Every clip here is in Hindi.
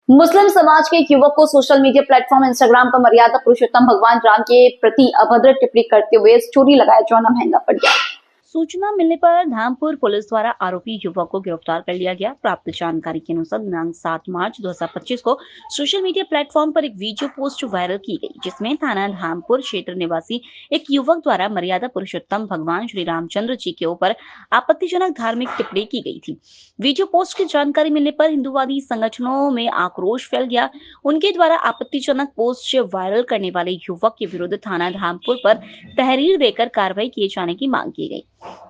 मुस्लिम समाज के एक युवक को सोशल मीडिया प्लेटफॉर्म इंस्टाग्राम पर मर्यादा पुरुषोत्तम भगवान राम के प्रति अभद्र टिप्पणी करते हुए स्टोरी लगाया जाना महंगा पड़ गया। सूचना मिलने पर धामपुर पुलिस द्वारा आरोपी युवक को गिरफ्तार कर लिया गया। प्राप्त जानकारी के अनुसार दिनांक 7 मार्च 2025 को सोशल मीडिया प्लेटफॉर्म पर एक वीडियो पोस्ट वायरल की गई, जिसमें थाना धामपुर क्षेत्र निवासी एक युवक द्वारा मर्यादा पुरुषोत्तम भगवान श्री रामचंद्र जी के ऊपर आपत्तिजनक धार्मिक टिप्पणी की गई थी। वीडियो पोस्ट की जानकारी मिलने पर हिंदूवादी संगठनों में आक्रोश फैल गया। उनके द्वारा आपत्तिजनक पोस्ट वायरल करने वाले युवक के विरुद्ध थाना धामपुर पर तहरीर देकर कार्रवाई किए जाने की मांग की गई।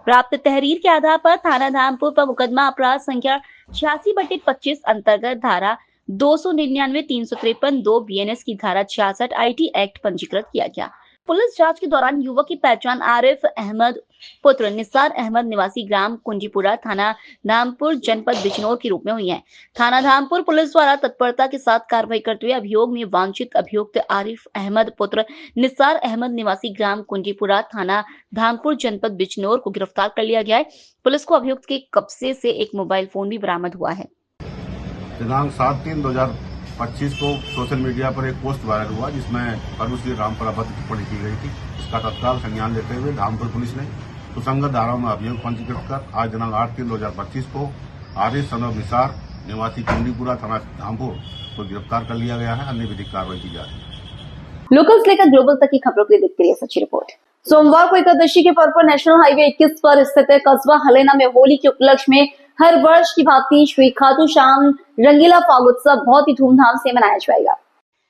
प्राप्त तहरीर के आधार पर थाना धामपुर पर मुकदमा अपराध संख्या 86/25 अंतर्गत धारा 299, 353, 2 बीएनएस की धारा 66 आईटी एक्ट पंजीकृत किया गया। पुलिस जांच के दौरान युवक की पहचान आरिफ अहमद पुत्र निसार अहमद निवासी ग्राम कुंजीपुरा थाना धामपुर जनपद बिजनौर के रूप में हुई है। थाना धामपुर पुलिस द्वारा तत्परता के साथ कार्रवाई करते हुए अभियोग में वांछित अभियुक्त आरिफ अहमद पुत्र निसार अहमद निवासी ग्राम कुंजीपुरा थाना धामपुर जनपद बिजनौर को गिरफ्तार कर लिया गया है। पुलिस को अभियुक्त के कब्जे से एक मोबाइल फोन भी बरामद हुआ है। दिनांक 7/3/2025 को सोशल मीडिया पर एक पोस्ट वायरल हुआ, जिसमें प्रभु श्री राम पर अभद्र टिप्पणी की गई थी। इसका तत्काल संज्ञान लेते हुए धामपुर पुलिस ने सुसंगत धाराओं में अभियोग पंजीकृत कर आज दिनांक 8/3/2025 को आरिफ सनब निसार निवासी कुंडीपुरा थाना धामपुर को गिरफ्तार कर लिया गया है। अन्य विधिक कार्रवाई की जा रही है। लोकल से लेकर ग्लोबल तक की खबरों के लिए देखते रहिए सच्ची रिपोर्ट। सोमवार को एकादशी के पर्व पर नेशनल हाईवे 21 पर स्थित कस्बा हलेना में होली के उपलक्ष्य में हर वर्ष की भांति श्री खाटू श्याम रंगीला फागोत्सव बहुत ही धूमधाम से मनाया जाएगा।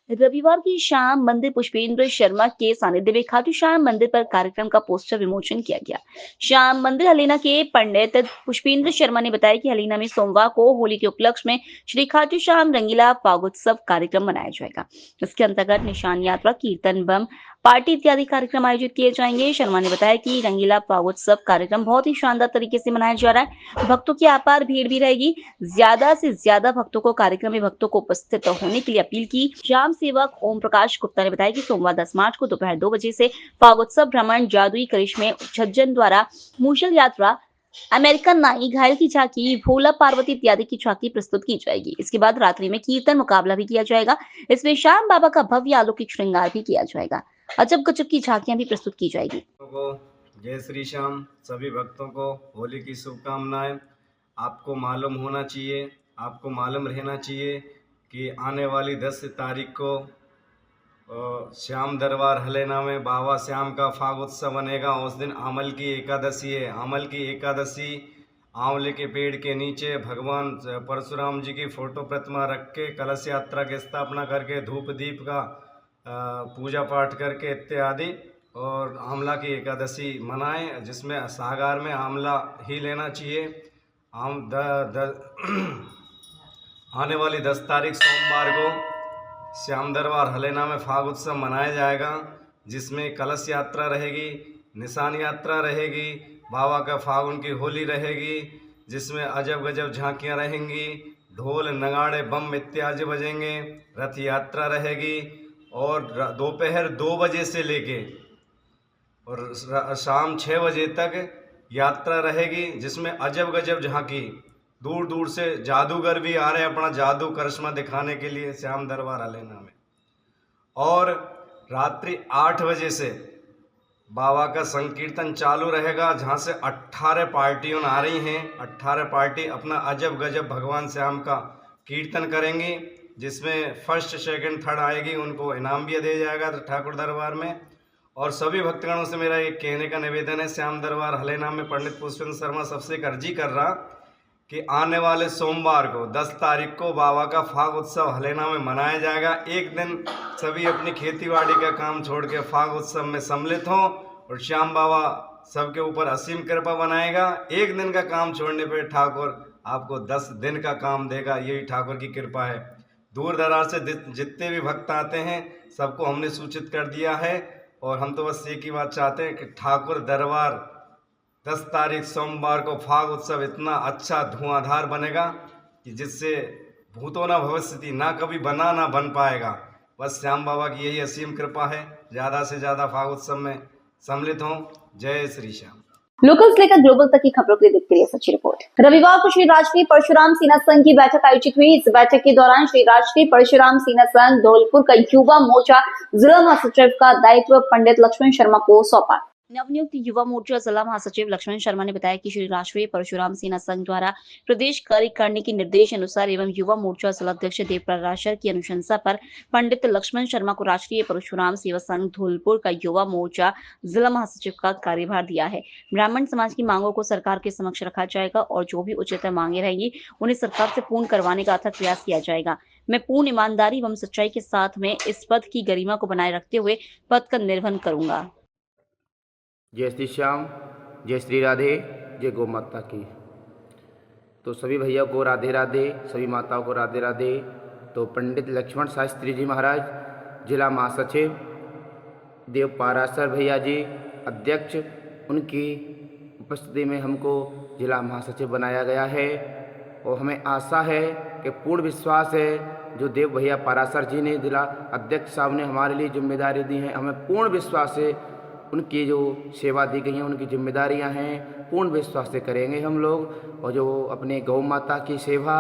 रविवार की शाम मंदिर पुष्पेंद्र शर्मा के सानिध्य में खाटू श्याम मंदिर पर कार्यक्रम का पोस्टर विमोचन किया गया। श्याम मंदिर हलेना के पंडित पुष्पेंद्र शर्मा ने बताया कि हलेना में सोमवार को होली के उपलक्ष्य में श्री खाटू श्याम रंगीला फागोत्सव कार्यक्रम मनाया जाएगा। इसके अंतर्गत निशान यात्रा, कीर्तन, बम पार्टी इत्यादि कार्यक्रम आयोजित किए जाएंगे। शर्मा ने बताया कि रंगीला फागोत्सव कार्यक्रम बहुत ही शानदार तरीके से मनाया जा रहा है। भक्तों की अपार भीड़ भी रहेगी। ज्यादा से ज्यादा भक्तों को कार्यक्रम में भक्तों को उपस्थित होने के लिए अपील की। श्याम सेवक ओम प्रकाश गुप्ता ने बताया कि सोमवार 10 मार्च को दोपहर 2 बजे से फागोत्सव भ्रमण, जादुई करिश्मे, छज्जन द्वारा मूसल यात्रा, अमेरिकन नाई, घायल की झांकी, भोला पार्वती इत्यादि की झांकी प्रस्तुत की जाएगी। इसके बाद रात्रि में कीर्तन मुकाबला भी किया जाएगा। इसमें श्याम बाबा का भव्य अलौकिक श्रृंगार भी किया जाएगा। अजब गजब की झांकियां भी प्रस्तुत की जाएगी। जय श्री श्याम। सभी भक्तों को होली की शुभकामनाएं। आपको मालूम होना चाहिए, आपको मालूम रहना चाहिए कि आने वाली 10 तारीख को श्याम दरबार हलेना में बाबा श्याम का फागोत्सव बनेगा। उस दिन आमल की एकादशी है। आमल की एकादशी आंवले के पेड़ के नीचे भगवान परशुराम जी की फोटो प्रतिमा रख के कलश यात्रा की स्थापना करके धूप दीप का पूजा पाठ करके इत्यादि और आंवला की एकादशी मनाएं, जिसमें सागार में आंवला ही लेना चाहिए। आने वाली 10 तारीख सोमवार को श्याम दरबार हलेना में फागोत्सव मनाया जाएगा, जिसमें कलश यात्रा रहेगी, निशान यात्रा रहेगी, बाबा का फागुन की होली रहेगी, जिसमें अजब गजब झांकियां रहेंगी, ढोल नगाड़े बम इत्यादि बजेंगे, रथ यात्रा रहेगी और दोपहर 2 बजे से लेके और शाम 6 बजे तक यात्रा रहेगी, जिसमें अजब गजब झांकी, दूर दूर से जादूगर भी आ रहे हैं अपना जादू करिश्मा दिखाने के लिए श्याम दरबार हलेना में। और रात्रि 8 बजे से बाबा का संकीर्तन चालू रहेगा, जहां से 18 पार्टियां आ रही हैं। 18 पार्टी अपना अजब गजब भगवान श्याम का कीर्तन करेंगी, जिसमें फर्स्ट, सेकंड, थर्ड आएगी, उनको इनाम भी दिया जाएगा ठाकुर दरबार में। और सभी भक्तगणों से मेरा एक कहने का निवेदन है, श्याम दरबार हलेना में पंडित पुष्पेंद्र शर्मा सबसे एक अर्जी कर रहा कि आने वाले सोमवार को 10 तारीख को बाबा का फाग उत्सव हलेना में मनाया जाएगा। एक दिन सभी अपनी खेतीबाड़ी का काम छोड़ के फाग उत्सव में सम्मिलित हों और श्याम बाबा सबके ऊपर असीम कृपा बनाएगा। एक दिन का काम छोड़ने पर ठाकुर आपको 10 दिन का काम देगा, यही ठाकुर की कृपा है। दूर दराज से जितने भी भक्त आते हैं सबको हमने सूचित कर दिया है और हम तो बस एक ही बात चाहते हैं कि ठाकुर दरबार 10 तारीख सोमवार को फाग उत्सव इतना अच्छा धुआंधार बनेगा कि जिससे भूतो ना भविष्यति, ना कभी बना ना बन पाएगा। बस श्याम बाबा की यही असीम कृपा है। ज़्यादा से ज़्यादा फाग उत्सव में सम्मिलित हों। जय श्री श्याम। लोकल से लेकर ग्लोबल तक की खबरों के लिए देखते रहिए सच्ची रिपोर्ट। रविवार को श्री राष्ट्रीय परशुराम सेना संघ की बैठक आयोजित हुई। इस बैठक के दौरान श्री राष्ट्रीय परशुराम सेना संघ धौलपुर का युवा मोर्चा जिला महासचिव का दायित्व पंडित लक्ष्मण शर्मा को सौंपा। नवनियुक्त युवा मोर्चा जिला महासचिव लक्ष्मण शर्मा ने बताया कि श्री राष्ट्रीय परशुराम सेना संघ द्वारा प्रदेश कार्यकारिणी के निर्देश अनुसार एवं युवा मोर्चा जिला अध्यक्ष देव पराशर की अनुशंसा पर पंडित लक्ष्मण शर्मा को राष्ट्रीय परशुराम सेवा संघ धौलपुर का युवा मोर्चा जिला महासचिव का कार्यभार दिया है। ब्राह्मण समाज की मांगों को सरकार के समक्ष रखा जाएगा और जो भी उचित मांगे रहेंगी उन्हें सरकार से पूर्ण करवाने का अथक प्रयास किया जाएगा। मैं पूर्ण ईमानदारी एवं सच्चाई के साथ में इस पद की गरिमा को बनाए रखते हुए पद का निर्वहन करूंगा। जय श्री श्याम, जय श्री राधे, जय गौ माता की। तो सभी भैया को राधे राधे, सभी माताओं को राधे राधे। तो पंडित लक्ष्मण शास्त्री जी महाराज, जिला महासचिव देव पाराशर भैया जी अध्यक्ष, उनकी उपस्थिति में हमको जिला महासचिव बनाया गया है और हमें आशा है कि पूर्ण विश्वास है जो देव भैया पाराशर जी ने जिला अध्यक्ष साहब ने हमारे लिए जिम्मेदारी दी है, हमें पूर्ण विश्वास है उनकी जो सेवा दी गई हैं, उनकी जिम्मेदारियां हैं, पूर्ण विश्वास से करेंगे हम लोग। और जो अपने गौ माता की सेवा,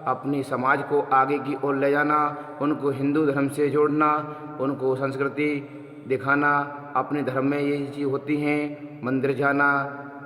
अपनी समाज को आगे की ओर ले जाना, उनको हिंदू धर्म से जोड़ना, उनको संस्कृति दिखाना, अपने धर्म में ये चीज़ होती हैं, मंदिर जाना,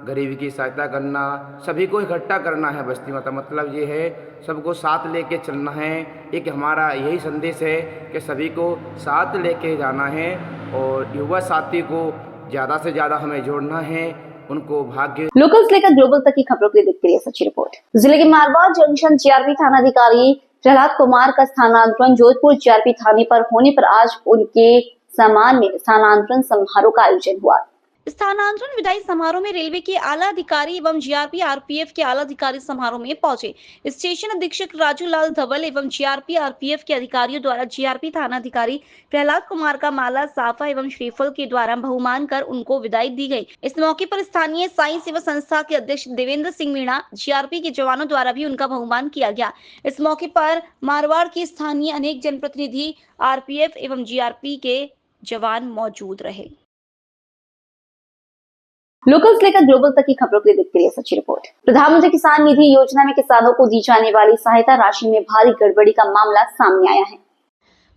गरीबी की सहायता करना, सभी को इकट्ठा करना है। बस्ती माता मतलब ये है सबको साथ लेके चलना है। एक हमारा यही संदेश है कि सभी को साथ लेके जाना है और युवा साथी को ज़्यादा से ज़्यादा हमें जोड़ना है, उनको भाग्य। लोकल से लेकर ग्लोबल तक की खबरों के लिए देखते रहिए सच्ची रिपोर्ट। जिले के मारवाड़ जंक्शन जीआरपी थानाधिकारी प्रहलाद कुमार का स्थानांतरण जोधपुर जीआरपी थाने पर होने पर आज उनके सम्मान में स्थानांतरण समारोह का आयोजन हुआ। स्थानांतरण विदाई समारोह में रेलवे के आला अधिकारी एवं जीआरपी आरपीएफ के आला अधिकारी समारोह में पहुंचे। स्टेशन अधीक्षक राजू लाल धवल एवं जीआरपी आरपीएफ के अधिकारियों द्वारा जीआरपी थाना अधिकारी प्रहलाद कुमार का माला, साफा एवं श्रीफल के द्वारा बहुमान कर उनको विदाई दी गई। इस मौके पर स्थानीय साई सेवा संस्था के अध्यक्ष देवेंद्र सिंह मीणा, जीआरपी के जवानों द्वारा भी उनका बहुमान किया गया। इस मौके पर मारवाड़ के स्थानीय अनेक जनप्रतिनिधि, आरपीएफ एवं जीआरपी के जवान मौजूद रहे। लोकल से लेकर ग्लोबल तक की खबरों के लिए देखते रहिए सच्ची रिपोर्ट। प्रधानमंत्री किसान निधि योजना में किसानों को दी जाने वाली सहायता राशि में भारी गड़बड़ी का मामला सामने आया है।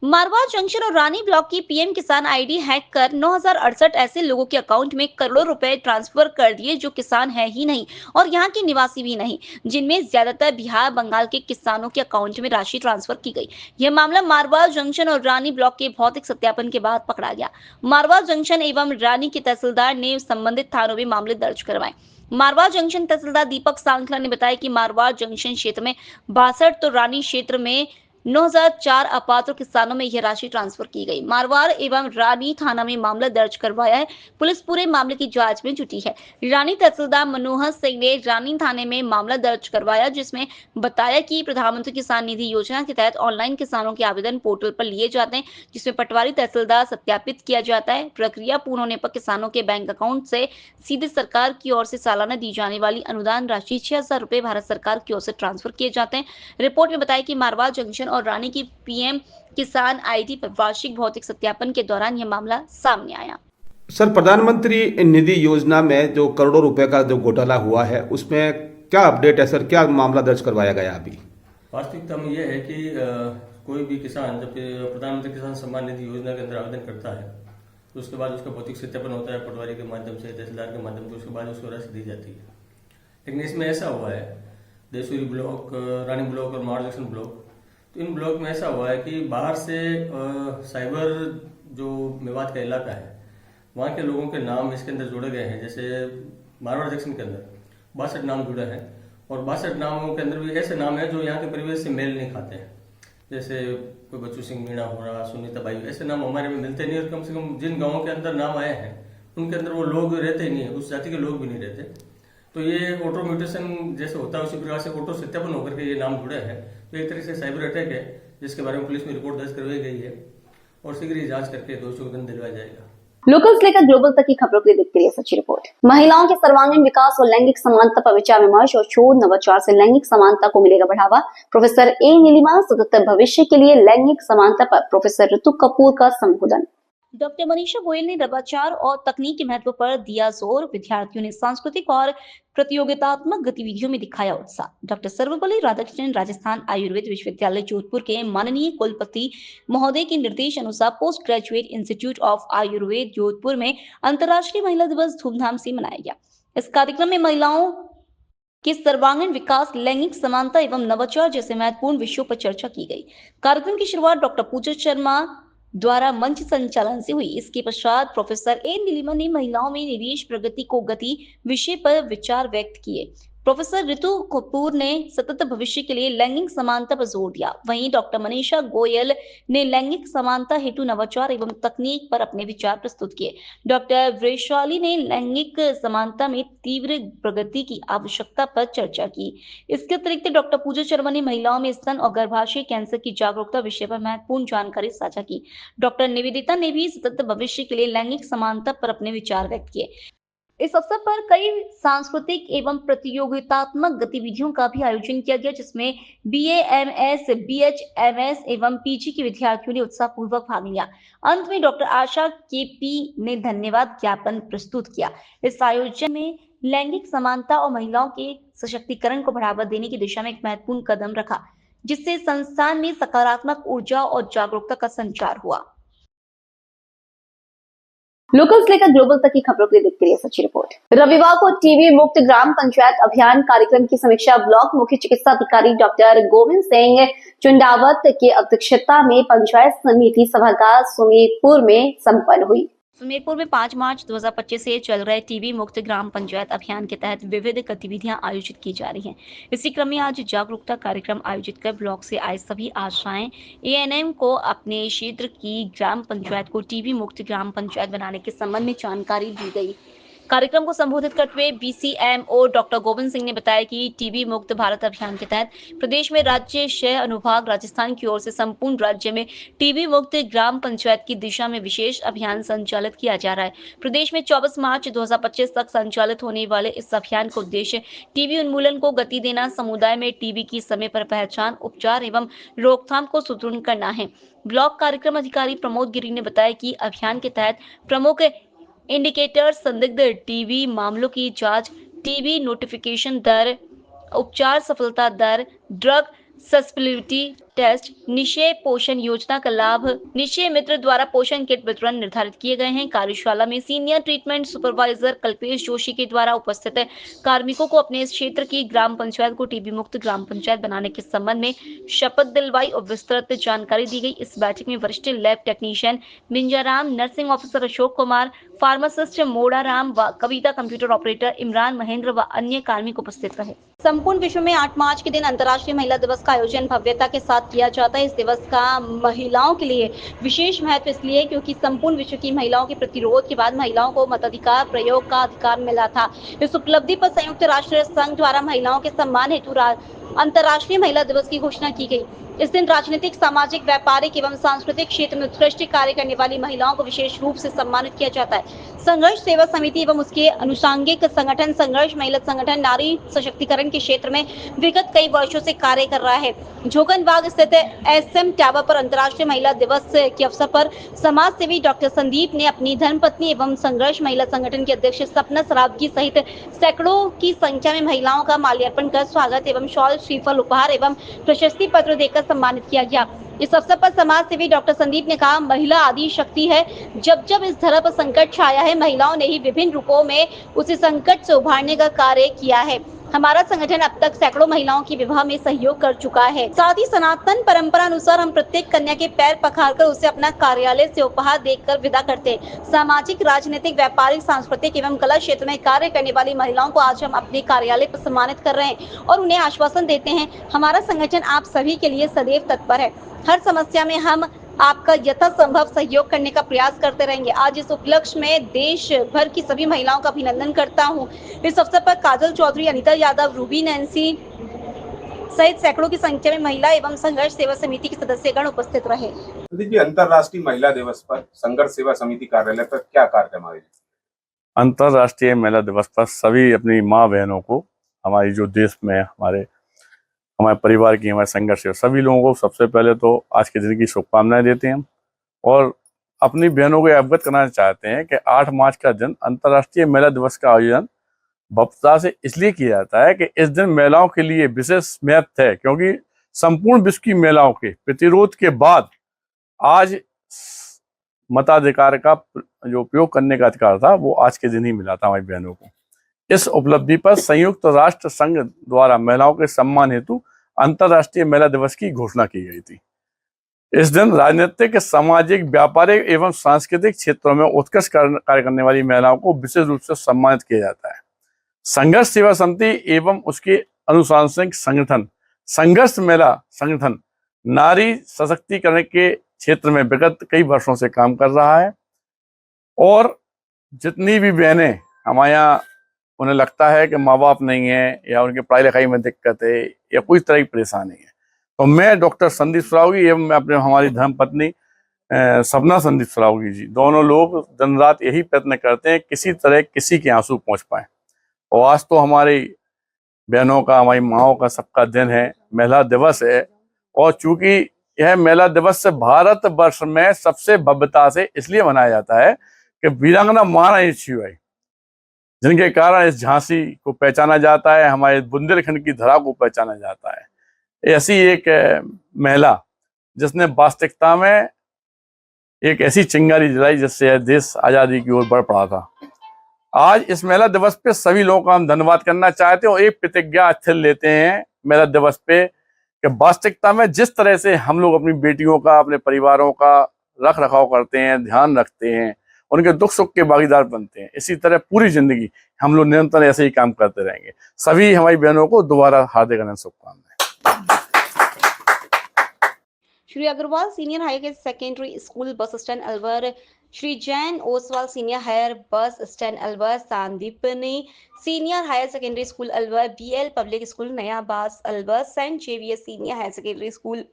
मारवाड़ जंक्शन और रानी ब्लॉक की पीएम किसान आईडी हैक कर 9068 ऐसे लोगों के अकाउंट में करोड़ों रुपए ट्रांसफर कर दिए जो किसान है ही नहीं और यहाँ के निवासी भी नहीं, जिनमें ज्यादातर बिहार बंगाल के किसानों के अकाउंट में राशि ट्रांसफर की गई। यह मामला मारवाड़ जंक्शन और रानी ब्लॉक के भौतिक सत्यापन के बाद पकड़ा गया। मारवाड़ जंक्शन एवं रानी के तहसीलदार ने संबंधित थानों में मामले दर्ज करवाए। मारवाड़ जंक्शन तहसीलदार दीपक सांखला ने बताया कि मारवाड़ जंक्शन क्षेत्र में 62 तो रानी क्षेत्र में 9004 अपात्र किसानों में यह राशि ट्रांसफर की गई। मारवाड़ एवं रानी थाना में मामला दर्ज करवाया है। पुलिस पूरे मामले की जांच में जुटी है। रानी तहसीलदार मनोहर सिंह ने रानी थाने में मामला दर्ज करवाया, जिसमें बताया कि प्रधानमंत्री किसान निधि योजना के तहत ऑनलाइन किसानों के आवेदन पोर्टल पर लिए जाते हैं, जिसमें पटवारी तहसीलदार सत्यापित किया जाता है। प्रक्रिया पूर्ण होने पर किसानों के बैंक अकाउंट से सीधे सरकार की ओर से सालाना दी जाने वाली अनुदान राशि 6000 रुपए भारत सरकार की ओर से ट्रांसफर किए जाते हैं। रिपोर्ट में बताया कि मारवाड़ जंक्शन और रानी की पीएम किसान आईडी पर वार्षिक भौतिक सत्यापन के दौरान यह मामला सामने आया। सर, प्रधानमंत्री निधि योजना में जो करोड़ों रुपए का जो घोटाला हुआ है उसमें क्या अपडेट है सर, क्या मामला दर्ज करवाया गया अभी? वास्तविकता में यह है कि कोई भी किसान जब प्रधानमंत्री किसान सम्मान निधि योजना के अंदर आवेदन करता है तो उसके बाद उसका भौतिक सत्यापन होता है पटवारी के माध्यम से, तहसीलदार के माध्यम से, उसके बाद उसको राशि दी जाती है। लेकिन इसमें ऐसा हुआ है, देसूरी ब्लॉक, रानी ब्लॉक और मारवाड़ जंक्शन ब्लॉक, तो इन ब्लॉक में ऐसा हुआ है कि बाहर से साइबर जो मेवात का इलाका है वहाँ के लोगों के नाम इसके अंदर जोड़े गए हैं। जैसे मारवाड़ जंक्शन के अंदर 62 नाम जुड़े हैं और 62 नामों के अंदर भी ऐसे नाम हैं जो यहाँ के परिवेश से मेल नहीं खाते हैं। जैसे कोई बच्चू सिंह मीणा हो रहा, सुनीता बाई, ऐसे नाम हमारे में मिलते नहीं और कम से कम जिन गाँवों के अंदर नाम आए हैं उनके अंदर वो लोग रहते ही नहीं है, उस जाति के लोग भी नहीं रहते। तो ये ऑटो म्यूटेशन जैसे होता है उसी प्रकार से ऑटो सत्यापन होकर के ये नाम जुड़े हैं। तो एक तरह से साइबर अटैक है जिसके बारे में पुलिस में रिपोर्ट दर्ज करवाई गई है और शीघ्र ही जांच करके दोषियों को दंड दिलवाया जाएगा। लोकल से लेकर ग्लोबल तक की खबरों के लिए देखते रहिए सच्ची रिपोर्ट। महिलाओं के सर्वांगीण विकास और लैंगिक समानता पर विचार विमर्श और शोध नवाचार से लैंगिक समानता को मिलेगा बढ़ावा। प्रोफेसर ए नीलिमा, सतत भविष्य के लिए लैंगिक समानता पर प्रोफेसर ऋतु कपूर का संबोधन। डॉक्टर मनीषा गोयल ने नवाचार और तकनीक के महत्व पर दिया जोर। विद्यार्थियों ने सांस्कृतिक और प्रतियोगितात्मक गतिविधियों में दिखाया उत्साह। डॉक्टर सर्वपल्ली राधाकृष्णन राजस्थान आयुर्वेद विश्वविद्यालय जोधपुर के माननीय कुलपति महोदय के निर्देश अनुसार post graduate institute of Ayurveda Jodhpur में अंतर्राष्ट्रीय महिला दिवस धूमधाम से मनाया गया। इस कार्यक्रम में महिलाओं के सर्वांगीण विकास, लैंगिक समानता एवं नवाचार जैसे महत्वपूर्ण विषयों पर चर्चा की गई। कार्यक्रम की शुरुआत डॉक्टर पूजा शर्मा द्वारा मंच संचालन से हुई। इसके पश्चात प्रोफेसर ए नीलिमा ने महिलाओं में निवेश प्रगति को गति विषय पर विचार व्यक्त किए। प्रोफेसर ऋतु कपूर ने सतत भविष्य के लिए लैंगिक समानता पर जोर दिया। वहीं डॉक्टर मनीषा गोयल ने लैंगिक समानता हेतु नवाचार एवं तकनीक पर अपने विचार प्रस्तुत किए। डॉक्टर वैशाली ने लैंगिक समानता में तीव्र प्रगति की आवश्यकता पर चर्चा की। इसके अतिरिक्त डॉक्टर पूजा शर्मा ने महिलाओं में स्तन और गर्भाशय कैंसर की जागरूकता विषय पर महत्वपूर्ण जानकारी साझा की। डॉक्टर निवेदिता ने भी सतत भविष्य के लिए लैंगिक समानता पर अपने विचार व्यक्त किए। इस अवसर पर कई सांस्कृतिक एवं प्रतियोगितात्मक गतिविधियों का भी आयोजन किया गया, जिसमें BA, MS, BH, MS एवं PG के विद्यार्थियों ने उत्साहपूर्वक भाग लिया। अंत में डॉक्टर आशा KP ने धन्यवाद ज्ञापन प्रस्तुत किया। इस आयोजन में लैंगिक समानता और महिलाओं के सशक्तिकरण को बढ़ावा देने की दिशा में एक महत्वपूर्ण कदम रखा, जिससे संस्थान में सकारात्मक ऊर्जा और जागरूकता का संचार हुआ। लोकल से लेकर ग्लोबल तक की खबरों के लिए देखते रहिए सच्ची रिपोर्ट। रविवार को टीबी मुक्त ग्राम पंचायत अभियान कार्यक्रम की समीक्षा ब्लॉक मुख्य चिकित्सा अधिकारी डॉक्टर गोविंद सिंह चुंडावत की अध्यक्षता में पंचायत समिति सभागार सुमेरपुर में संपन्न हुई। सुमेरपुर में 5 मार्च 2025 से चल रहे टीबी मुक्त ग्राम पंचायत अभियान के तहत विविध गतिविधियां आयोजित की जा रही हैं। इसी क्रम में आज जागरूकता कार्यक्रम आयोजित कर ब्लॉक से आए सभी आशाएं ANM को अपने क्षेत्र की ग्राम पंचायत को टीबी मुक्त ग्राम पंचायत बनाने के संबंध में जानकारी दी गई। कार्यक्रम को संबोधित करते हुए BCMO डॉक्टर गोविंद सिंह ने बताया कि टीबी मुक्त भारत अभियान के तहत प्रदेश में राज्य क्षय अनुभाग राजस्थान की ओर से संपूर्ण राज्य में टीबी मुक्त ग्राम पंचायत की दिशा में विशेष अभियान संचालित किया जा रहा है। प्रदेश में 24 मार्च 2025 तक संचालित होने वाले इस अभियान का उद्देश्य टीबी उन्मूलन को गति देना, समुदाय में टीबी की समय पर पहचान, उपचार एवं रोकथाम को सुदृढ़ करना है। ब्लॉक कार्यक्रम अधिकारी प्रमोद गिरी ने बताया कि अभियान के तहत प्रमुख इंडिकेटर संदिग्ध टीबी मामलों की जांच, टीबी नोटिफिकेशन दर, उपचार सफलता दर, ड्रग सस्पेबिलिटी टेस्ट, निश्चय पोषण योजना का लाभ, निश्चय मित्र द्वारा पोषण किट वितरण निर्धारित किए गए हैं। कार्यशाला में senior treatment supervisor Kalpesh Joshi के द्वारा उपस्थित कार्मिकों को अपने इस क्षेत्र की ग्राम पंचायत को टीबी मुक्त ग्राम पंचायत बनाने के संबंध में शपथ दिलवाई और विस्तृत जानकारी दी गई। इस बैठक में वरिष्ठ lab technician Minjaram, nursing officer Ashok Kumar, pharmacist Modaram व कविता, कंप्यूटर ऑपरेटर इमरान महेंद्र व अन्य कार्मिक उपस्थित रहे। संपूर्ण विश्व में 8 मार्च के दिन अंतर्राष्ट्रीय महिला दिवस का आयोजन भव्यता के साथ किया जाता है। इस दिवस का महिलाओं के लिए विशेष महत्व इसलिए क्योंकि संपूर्ण विश्व की महिलाओं के प्रतिरोध के बाद महिलाओं को मताधिकार प्रयोग का अधिकार मिला था। इस उपलब्धि पर संयुक्त राष्ट्र संघ द्वारा महिलाओं के सम्मान हेतु अंतर्राष्ट्रीय महिला दिवस की घोषणा की गई। इस दिन राजनीतिक, सामाजिक, व्यापारिक एवं सांस्कृतिक क्षेत्र में उत्कृष्ट कार्य करने वाली महिलाओं को विशेष रूप से सम्मानित किया जाता है। संघर्ष सेवा समिति एवं उसके अनुषंगिक संगठन संघर्ष महिला संगठन नारी सशक्तिकरण के क्षेत्र में विगत कई वर्षों से कार्य कर रहा है। झोकनबाग स्थित SM टावर पर अंतर्राष्ट्रीय महिला दिवस के अवसर पर समाज सेवी डॉक्टर संदीप ने अपनी धर्मपत्नी एवं संघर्ष महिला संगठन के अध्यक्ष सपना सरावगी सहित सैकड़ों की संख्या में महिलाओं का माल्यार्पण कर स्वागत एवं शॉल, श्रीफल, उपहार एवं प्रशस्ति पत्र देकर सम्मानित किया गया। इस अवसर पर समाज सेवी डॉक्टर संदीप ने कहा, महिला आदि शक्ति है। जब जब इस धरा पर संकट छाया है, महिलाओं ने ही विभिन्न रूपों में उसे संकट से उभारने का कार्य किया है। हमारा संगठन अब तक सैकड़ों महिलाओं की विवाह में सहयोग कर चुका है। साथ ही सनातन परंपरा अनुसार हम प्रत्येक कन्या के पैर पखारकर उसे अपना कार्यालय से उपहार देकर विदा करते हैं। सामाजिक, राजनीतिक, व्यापारिक, सांस्कृतिक एवं कला क्षेत्र में कार्य करने वाली महिलाओं को आज हम अपने कार्यालय पर सम्मानित कर रहे हैं और उन्हें आश्वासन देते हैं, हमारा संगठन आप सभी के लिए सदैव तत्पर है। हर समस्या में हम आपका यथासंभव सहयोग करने का प्रयास करते रहेंगे। आज इस उपलक्ष्य में देश भर की सभी महिलाओं का अभिनंदन करता हूं। इस अवसर पर काजल चौधरी, अनीता यादव, रूबी, नैन्सी सहित सैकड़ों की संख्या में महिला एवं संघर्ष सेवा समिति के सदस्यगण उपस्थित रहे। अंतर्राष्ट्रीय महिला दिवस पर संघर्ष सेवा समिति कार्यालय पर क्या कार्यक्रम आयोजित? अंतर्राष्ट्रीय महिला दिवस पर सभी अपनी माँ बहनों को, हमारी जो देश में हमारे परिवार की, हमारे संघर्ष सभी लोगों को सबसे पहले तो आज के दिन की शुभकामनाएं देते हैं और अपनी बहनों को अवगत कराना चाहते हैं कि 8 मार्च का दिन अंतर्राष्ट्रीय महिला दिवस का आयोजन भव्यता से इसलिए किया जाता है कि इस दिन महिलाओं के लिए विशेष महत्व है, क्योंकि संपूर्ण विश्व की महिलाओं के प्रतिरोध के बाद आज मताधिकार का जो उपयोग करने का अधिकार था वो आज के दिन ही मिला था हमारी बहनों को। इस उपलब्धि पर संयुक्त राष्ट्र संघ द्वारा महिलाओं के सम्मान हेतु अंतर्राष्ट्रीय महिला दिवस की घोषणा की गई थी। इस दिन राजनीतिक, सामाजिक, व्यापारिक एवं सांस्कृतिक क्षेत्रों में उत्कृष्ट कार्य करने वाली महिलाओं को विशेष रूप से सम्मानित किया जाता है। संघर्ष सेवा समिति एवं उसके अनुशासनिक संगठन संघर्ष महिला संगठन नारी सशक्तिकरण के क्षेत्र में विगत कई वर्षों से काम कर रहा है, और जितनी भी बहनें हमारे यहाँ उन्हें लगता है कि माँ बाप नहीं है या उनकी पढ़ाई लिखाई में दिक्कत है या कोई तरह की परेशानी है, तो मैं डॉक्टर संदीप सरावगी एवं मैं अपने हमारी धर्मपत्नी सपना संदीप सरावगी जी, दोनों लोग दिन रात यही प्रयत्न करते हैं किसी तरह किसी के आंसू पहुंच पाए। और आज तो हमारी बहनों का, हमारी माओं का सबका दिन है, महिला दिवस है, और चूंकि यह महिला दिवस से भारत वर्ष में सबसे भव्यता से इसलिए मनाया जाता है कि वीरांगना महारानी लक्ष्मीबाई, जिनके कारण इस झांसी को पहचाना जाता है, हमारे बुंदेलखंड की धरा को पहचाना जाता है। ऐसी एक महिला जिसने वास्तविकता में एक ऐसी चिंगारी जलाई जिससे देश आजादी की ओर बढ़ पड़ा था। आज इस महिला दिवस पे सभी लोगों का हम धन्यवाद करना चाहते हैं और एक प्रतिज्ञा अस्थिर लेते हैं महिला दिवस पे कि वास्तविकता में जिस तरह से हम लोग अपनी बेटियों का, अपने परिवारों का रख रखाव करते हैं, ध्यान रखते हैं, उनके दुख सुख के भागीदार बनते हैं, इसी तरह पूरी जिंदगी हम लोग निरंतर ऐसे ही काम करते रहेंगे। सभी हमारी बहनों को दोबारा हार्दिक अभिनंदन, शुभकामनाएं। Shri Agarwal senior higher secondary school bus stand Alwar, Shri Jain Oswal senior higher bus stand Alwar, Sandipani senior higher secondary school Alwar, BL public school Naya Bas Alwar, saint Xavier senior higher secondary school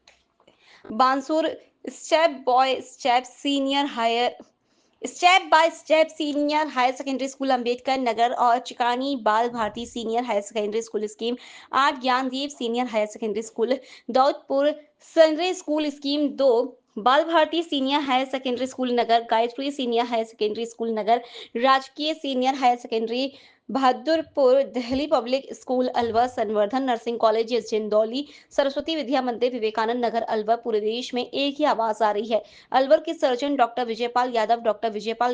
Bansur, step by step senior higher secondary school Ambedkar Nagar और Chikani Bal Bharti senior higher secondary school scheme 8, Gyandeep senior higher secondary school Daudpur, Sanjay school scheme 2, बाल Bharti senior higher secondary school Nagar, Gayatri senior higher secondary school Nagar, राजकीय senior higher secondary Bahadurpur, Delhi public school Alwar, Sanvardhan nursing college Jindauli, Saraswati Vidya Mandir Vivekanand नगर अलवर। पूरे देश में एक ही आवाज आ रही है, अलवर के सर्जन डॉक्टर विजयपाल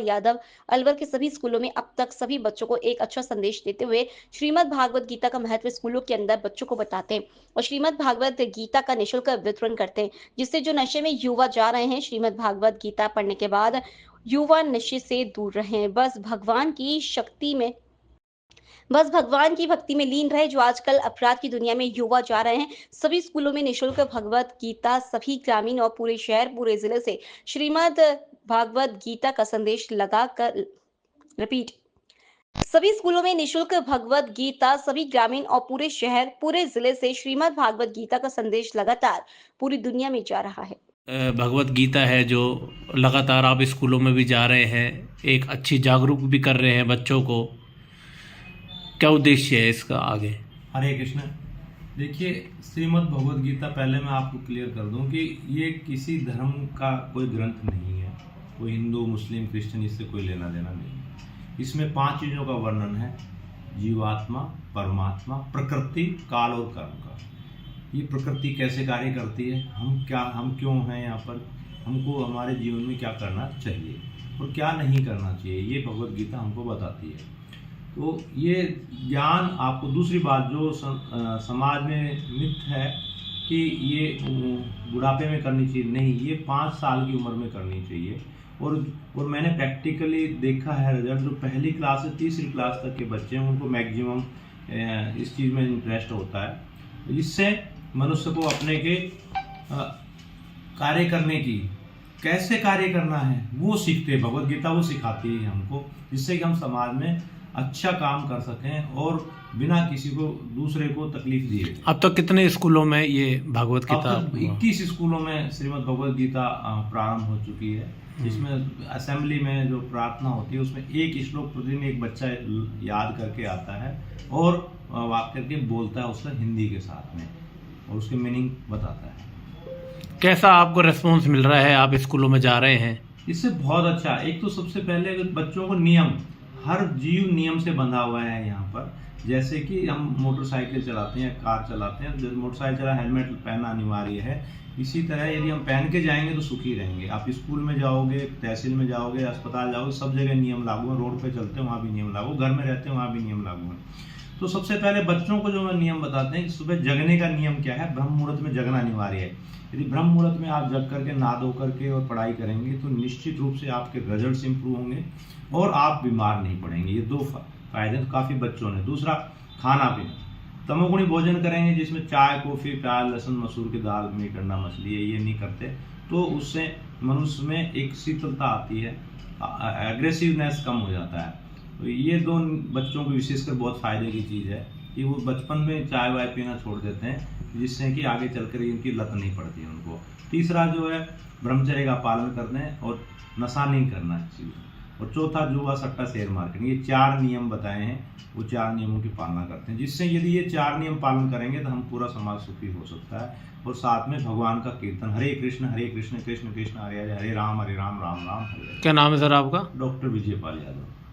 यादव अलवर के सभी स्कूलों में अब तक सभी बच्चों को एक अच्छा संदेश देते हुए श्रीमद् भागवत गीता का महत्व स्कूलों के अंदर बच्चों को बताते हैं और श्रीमद् भागवत गीता का निःशुल्क वितरण करते हैं, जिससे जो नशे में युवा जा रहे हैं, श्रीमद् भागवत गीता पढ़ने के बाद युवा नशे से दूर रहे, बस भगवान की भक्ति में लीन रहे। जो आजकल अपराध की दुनिया में युवा जा रहे हैं, सभी स्कूलों में निःशुल्क भगवत गीता सभी ग्रामीण और पूरे शहर पूरे जिले से श्रीमद् भागवत गीता का संदेश लगाकर सभी स्कूलों में निःशुल्क भगवत गीता सभी ग्रामीण और पूरे शहर पूरे जिले से श्रीमद् भागवत गीता का संदेश लगातार पूरी दुनिया में जा रहा है। भगवत गीता है जो लगातार आप स्कूलों में भी जा रहे हैं, एक अच्छी जागरूक भी कर रहे हैं बच्चों को, क्या उद्देश्य है इसका आगे? हरे कृष्ण। देखिए, श्रीमद् भगवत गीता, पहले मैं आपको क्लियर कर दूं कि ये किसी धर्म का कोई ग्रंथ नहीं है, कोई हिंदू मुस्लिम क्रिश्चियन इससे कोई लेना देना नहीं। इसमें 5 चीज़ों का वर्णन है, जीवात्मा, परमात्मा, प्रकृति, काल और कर्म का। ये प्रकृति कैसे कार्य करती है, हम क्यों हैं यहाँ पर, हमको हमारे जीवन में क्या करना चाहिए और क्या नहीं करना चाहिए, ये भगवत गीता हमको बताती है। तो ये ज्ञान आपको, दूसरी बात जो समाज में मिथ है कि ये बुढ़ापे में करनी चाहिए, नहीं, ये 5 साल की उम्र में करनी चाहिए। और मैंने प्रैक्टिकली देखा है रिजल्ट, जो पहली क्लास से तीसरी क्लास तक के बच्चे हैं उनको मैक्सिमम इस चीज़ में इंटरेस्ट होता है, जिससे मनुष्य को अपने के कार्य करने की, कैसे कार्य करना है वो सीखते हैं। भगवत गीता वो सिखाती है हमको, जिससे कि हम समाज में अच्छा काम कर सकें और बिना किसी को दूसरे को तकलीफ दिए। अब तक कितने स्कूलों में ये भगवत गीता? 21 स्कूलों में श्रीमद् भगवत गीता प्रारंभ हो चुकी है, जिसमें असेंबली में जो प्रार्थना होती है उसमें एक श्लोक प्रतिदिन एक बच्चा याद करके आता है और वाक्य करके बोलता है उसका हिंदी के साथ में और उसके मीनिंग बताता है। कैसा आपको रिस्पॉन्स मिल रहा है? आप स्कूलों में जा रहे हैं, इससे बहुत अच्छा, एक तो सबसे पहले बच्चों को नियम, हर जीव नियम से बंधा हुआ है यहाँ पर। जैसे कि हम मोटरसाइकिल चलाते हैं, कार चलाते हैं, जब मोटरसाइकिल चला हेलमेट पहनना अनिवार्य है। इसी तरह यदि हम पहन के जाएंगे तो सुखी रहेंगे। आप स्कूल में जाओगे, तहसील में जाओगे, अस्पताल जाओगे, सब जगह नियम लागू है। रोड पे चलते हैं वहाँ भी नियम लागू, घर में रहते हैं वहाँ भी नियम लागू है। तो सबसे पहले बच्चों को जो मैं नियम बताते हैं कि सुबह जगने का नियम क्या है। ब्रह्म मुहूर्त में जगना अनिवार्य है। यदि ब्रह्म मुहूर्त में आप जग करके नहा धो करके और पढ़ाई करेंगे तो निश्चित रूप से आपके रिजल्ट्स इंप्रूव होंगे और आप बीमार नहीं पड़ेंगे। ये दो फायदे तो काफ़ी बच्चों ने। दूसरा, खाना पीना, तमोगुणी भोजन करेंगे जिसमें चाय, कॉफ़ी, प्याज, लहसुन, मसूर की दाल, मीट, अंडा, मछली, ये नहीं करते तो उससे मनुष्य में एक शीतलता आती है, एग्रेसिवनेस कम हो जाता है। तो ये दो बच्चों को विशेषकर बहुत फ़ायदे की चीज़ है कि वो बचपन में चाय वाय पीना छोड़ देते हैं, जिससे कि आगे चलकर इनकी लत नहीं पड़ती है उनको। तीसरा जो है, ब्रह्मचर्य का पालन करते हैं और नशा नहीं करना चाहिए। और चौथा, जुआ, सट्टा, शेयर मार्केट, ये 4 नियम बताए हैं, वो 4 नियमों की पालना करते हैं, जिससे यदि ये 4 नियम पालन करेंगे तो हम पूरा समाज सुखी हो सकता है। और साथ में भगवान का कीर्तन, हरे कृष्ण कृष्ण कृष्ण हरे हरे, हरे राम राम राम हरे हरे। क्या नाम है सर आपका? डॉक्टर विजयपाल यादव।